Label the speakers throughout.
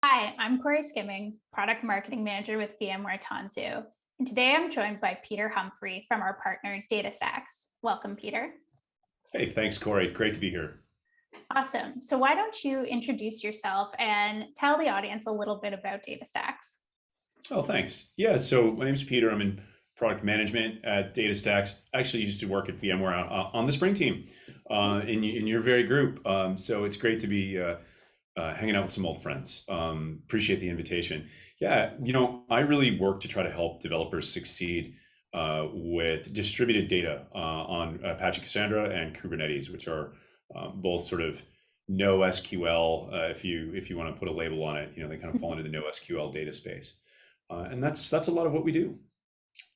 Speaker 1: Hi, I'm Cory Skimming, Product Marketing Manager with VMware Tanzu. And today I'm joined by Pieter Humphrey from our partner DataStax. Welcome, Peter.
Speaker 2: Hey, thanks, Corey. Great to be here.
Speaker 1: Awesome. So why don't you introduce yourself and tell the audience a little bit about DataStax?
Speaker 2: Oh, thanks. Yeah, so my name's Peter. I'm in product management at DataStax. I actually used to work at VMware on the Spring team in your very group. So it's great to be hanging out with some old friends. Appreciate the invitation. Yeah, I really work to try to help developers succeed with distributed data on Apache Cassandra and Kubernetes, which are both sort of no SQL, if you want to put a label on it. They kind of fall into the no SQL data space, and that's a lot of what we do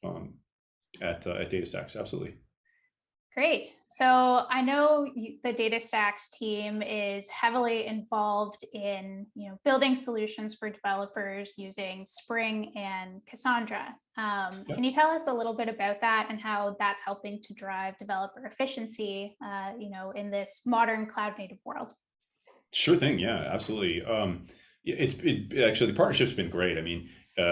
Speaker 2: um, at DataStax. Absolutely.
Speaker 1: Great. So I know the DataStax team is heavily involved in building solutions for developers using Spring and Cassandra.
Speaker 2: Yeah.
Speaker 1: Can you tell us a little bit about that and how that's helping to drive developer efficiency, in this modern cloud native world?
Speaker 2: Sure thing. Yeah, absolutely. Actually, the partnership's been great. I mean,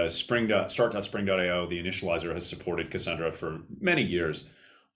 Speaker 2: start.spring.io, the initializer, has supported Cassandra for many years.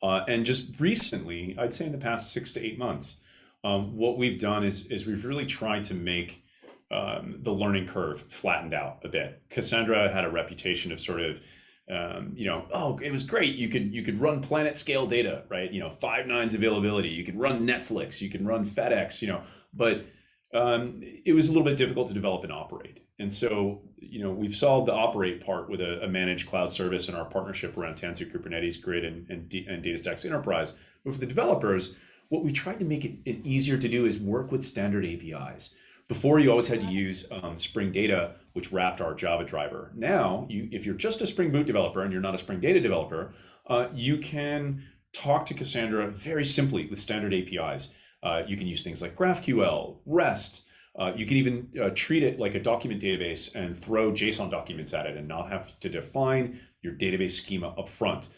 Speaker 2: And just recently, I'd say in the past 6 to 8 months, what we've done is we've really tried to make the learning curve flattened out a bit. Cassandra had a reputation of sort of, oh, it was great. You could run planet scale data, right? 5 nines availability. You could run Netflix. You can run FedEx. But it was a little bit difficult to develop and operate. And so, we've solved the operate part with a managed cloud service and our partnership around Tanzu Kubernetes Grid and DataStax Enterprise. But for the developers, what we tried to make it easier to do is work with standard APIs. Before, you always had to use Spring Data, which wrapped our Java driver. Now, if you're just a Spring Boot developer and you're not a Spring Data developer, you can talk to Cassandra very simply with standard APIs. You can use things like GraphQL, REST. You can even treat it like a document database and throw JSON documents at it and not have to define your database schema up front,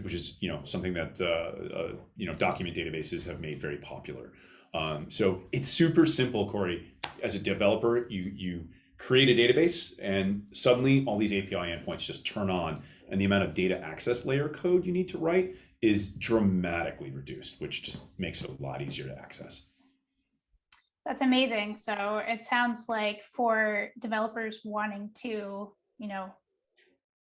Speaker 2: which is something that document databases have made very popular. So it's super simple, Corey. As a developer, you create a database and suddenly all these API endpoints just turn on, and the amount of data access layer code you need to write is dramatically reduced, which just makes it a lot easier to access.
Speaker 1: That's amazing. So it sounds like for developers wanting to,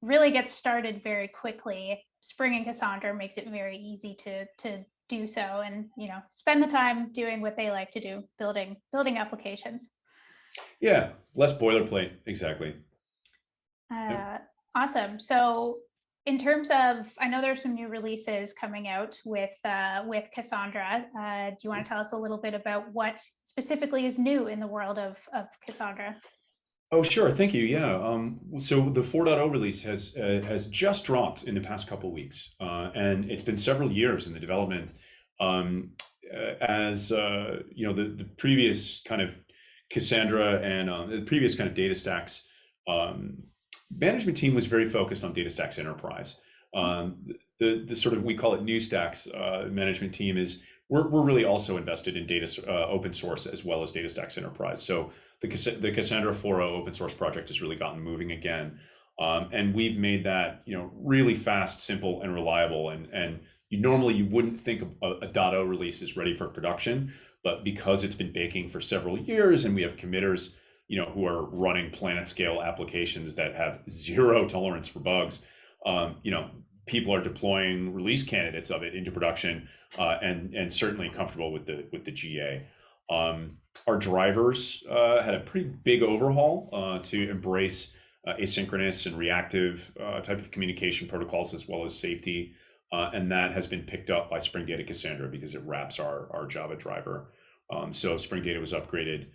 Speaker 1: really get started very quickly, Spring and Cassandra makes it very easy to do so and, spend the time doing what they like to do, building applications.
Speaker 2: Yeah, less boilerplate. Exactly. Yep.
Speaker 1: Uh, awesome. So in terms of, I know there's some new releases coming out with Cassandra. Do you want to tell us a little bit about what specifically is new in the world of Cassandra?
Speaker 2: Oh, sure. Thank you. Yeah. So the 4.0 release has just dropped in the past couple weeks, and it's been several years in the development. As the previous kind of Cassandra and the previous kind of DataStax management team was very focused on DataStax Enterprise. The sort of, we call it New Stacks management team, is we're really also invested in data open source as well as DataStax Enterprise. So the Cassandra 4.0 open source project has really gotten moving again, and we've made that really fast, simple, and reliable. And you wouldn't think a 0.0 release is ready for production, but because it's been baking for several years and we have committers who are running planet scale applications that have zero tolerance for bugs, people are deploying release candidates of it into production, and certainly comfortable with the GA. Our drivers had a pretty big overhaul to embrace asynchronous and reactive type of communication protocols as well as safety, and that has been picked up by Spring Data Cassandra because it wraps our Java driver. So Spring Data was upgraded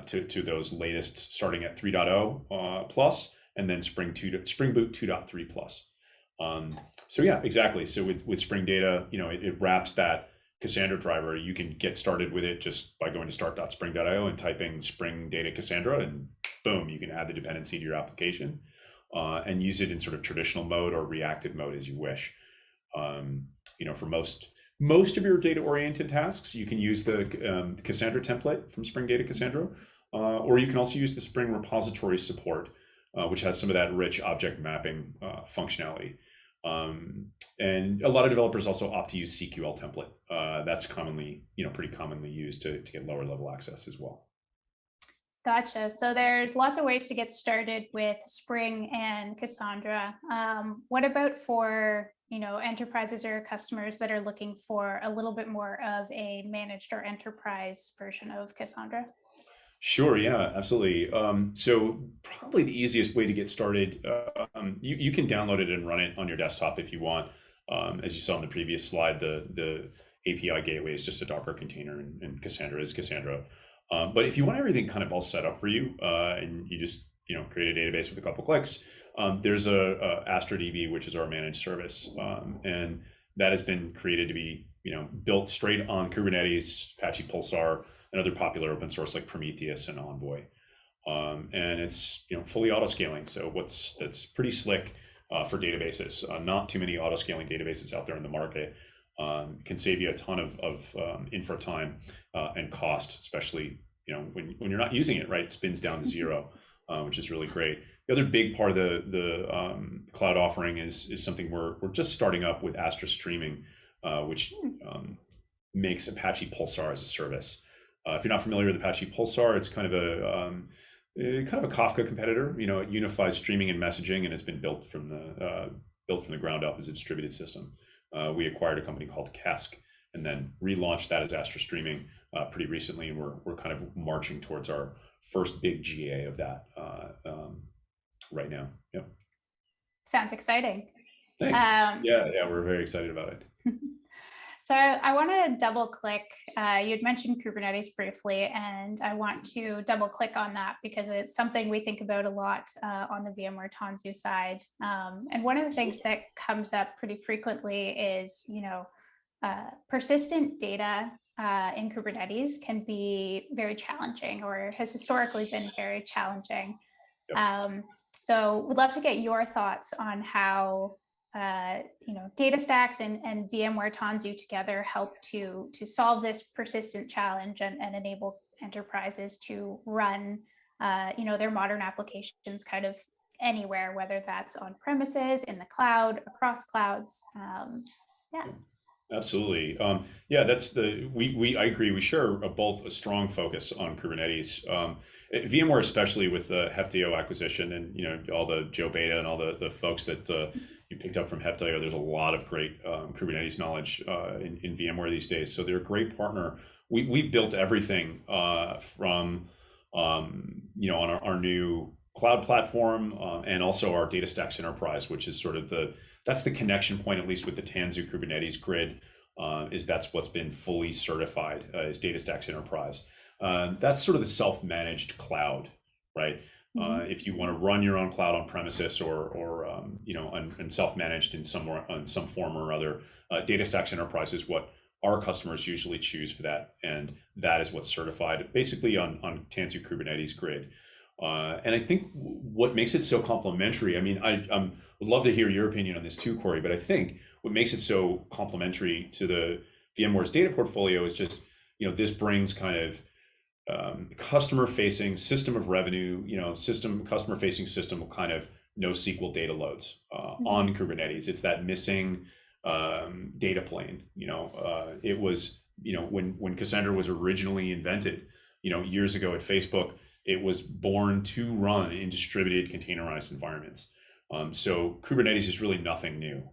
Speaker 2: to those latest, starting at 3.0 plus, and then Spring Boot 2.3 plus. So yeah, exactly. So with Spring Data, it wraps that Cassandra driver. You can get started with it just by going to start.spring.io and typing Spring Data Cassandra, and boom, you can add the dependency to your application and use it in sort of traditional mode or reactive mode as you wish. For most of your data-oriented tasks, you can use the Cassandra template from Spring Data Cassandra. or you can also use the Spring repository support, which has some of that rich object mapping functionality. And a lot of developers also opt to use CQL template. That's commonly, pretty commonly used to get lower level access as well.
Speaker 1: Gotcha. So there's lots of ways to get started with Spring and Cassandra. What about for, enterprises or customers that are looking for a little bit more of a managed or enterprise version of Cassandra?
Speaker 2: Sure, yeah, absolutely. So probably the easiest way to get started, you can download it and run it on your desktop if you want. As you saw in the previous slide, the API gateway is just a Docker container, and Cassandra is Cassandra. But if you want everything kind of all set up for you, and you just create a database with a couple clicks, there's a AstraDB, which is our managed service, and that has been created to be built straight on Kubernetes, Apache Pulsar, and other popular open source like Prometheus and Envoy. And it's fully auto scaling, so that's pretty slick for databases. Not too many auto scaling databases out there in the market. Can save you a ton of infra time and cost, especially when you're not using it, right? It spins down to zero, which is really great. The other big part of the cloud offering is something we're just starting up with Astra Streaming, which makes Apache Pulsar as a service. If you're not familiar with Apache Pulsar, it's kind of a Kafka competitor. It unifies streaming and messaging, and it's been built from the ground up as a distributed system. We acquired a company called Kesk, and then relaunched that as Astra Streaming pretty recently, and we're kind of marching towards our first big GA of that right now. Yep.
Speaker 1: Sounds exciting.
Speaker 2: Thanks. Yeah, we're very excited about it.
Speaker 1: So I want to double click. You'd mentioned Kubernetes briefly, and I want to double click on that because it's something we think about a lot on the VMware Tanzu side. And one of the things that comes up pretty frequently is, persistent data in Kubernetes can be very challenging, or has historically been very challenging. Yep. So we'd love to get your thoughts on how DataStax and VMware Tanzu together help to solve this persistent challenge and enable enterprises to run their modern applications kind of anywhere, whether that's on premises, in the cloud, across clouds. Yeah.
Speaker 2: Absolutely. That's I agree. We share both a strong focus on Kubernetes. VMware, especially with the Heptio acquisition and all the Joe Beta and all the folks that you picked up from Heptio, there's a lot of great Kubernetes knowledge in VMware these days. So they're a great partner. We've built everything from on our new cloud platform and also our DataStax Enterprise, which is sort of that's the connection point, at least with the Tanzu Kubernetes grid, that's what's been fully certified is DataStax Enterprise. That's sort of the self-managed cloud, right? If you want to run your own cloud on premises or and self-managed in some form or other, DataStax Enterprise is what our customers usually choose for that, and that is what's certified basically on Tanzu Kubernetes grid. And I think what makes it so complementary, I would love to hear your opinion on this too, Cory, but I think what makes it so complementary to the VMware's data portfolio is just, this brings kind of customer-facing system of revenue, customer-facing system of kind of NoSQL data loads on Kubernetes. It's that missing data plane. It was, when Cassandra was originally invented, years ago at Facebook, it was born to run in distributed containerized environments. So Kubernetes is really nothing new,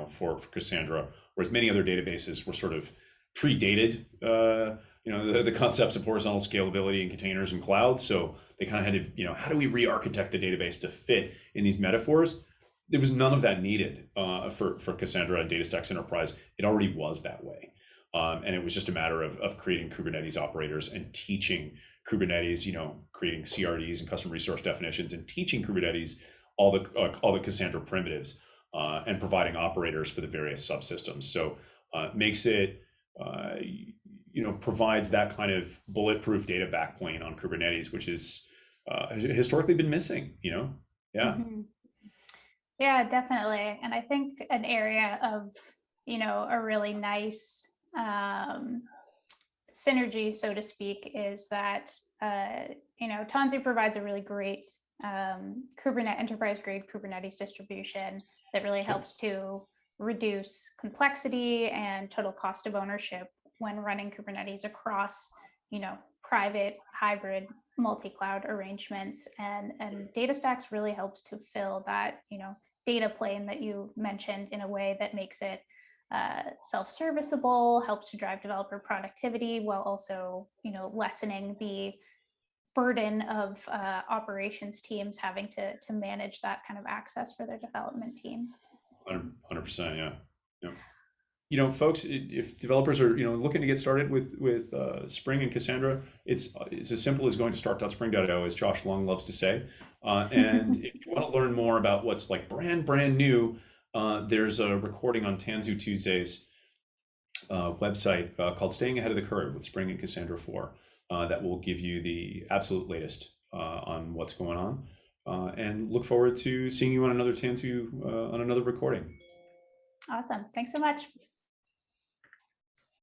Speaker 2: for Cassandra, whereas many other databases were sort of predated, the concepts of horizontal scalability in containers and clouds. So they kind of had to, how do we re-architect the database to fit in these metaphors? There was none of that needed for Cassandra and DataStax Enterprise. It already was that way. And it was just a matter of creating Kubernetes operators and teaching Kubernetes, creating CRDs and custom resource definitions, and teaching Kubernetes all the Cassandra primitives and providing operators for the various subsystems. So makes it, provides that kind of bulletproof data backplane on Kubernetes, which is historically been missing. Yeah.
Speaker 1: Mm-hmm. Yeah, definitely. And I think an area of, a really nice synergy, so to speak, is that Tanzu provides a really great Kubernetes enterprise grade Kubernetes distribution that really helps to reduce complexity and total cost of ownership when running Kubernetes across private, hybrid, multi-cloud arrangements. And DataStax really helps to fill that data plane that you mentioned in a way that makes it self-serviceable, helps to drive developer productivity while also lessening the burden of operations teams having to manage that kind of access for their development teams.
Speaker 2: 100%, yeah. Folks, if developers are looking to get started with Spring and Cassandra, it's as simple as going to start.spring.io, as Josh Long loves to say. And if you want to learn more about what's like brand new, there's a recording on Tanzu Tuesdays website called "Staying Ahead of the Curve" with Spring and Cassandra 4 that will give you the absolute latest on what's going on. And look forward to seeing you on another Tanzu on another recording.
Speaker 1: Awesome. Thanks so much.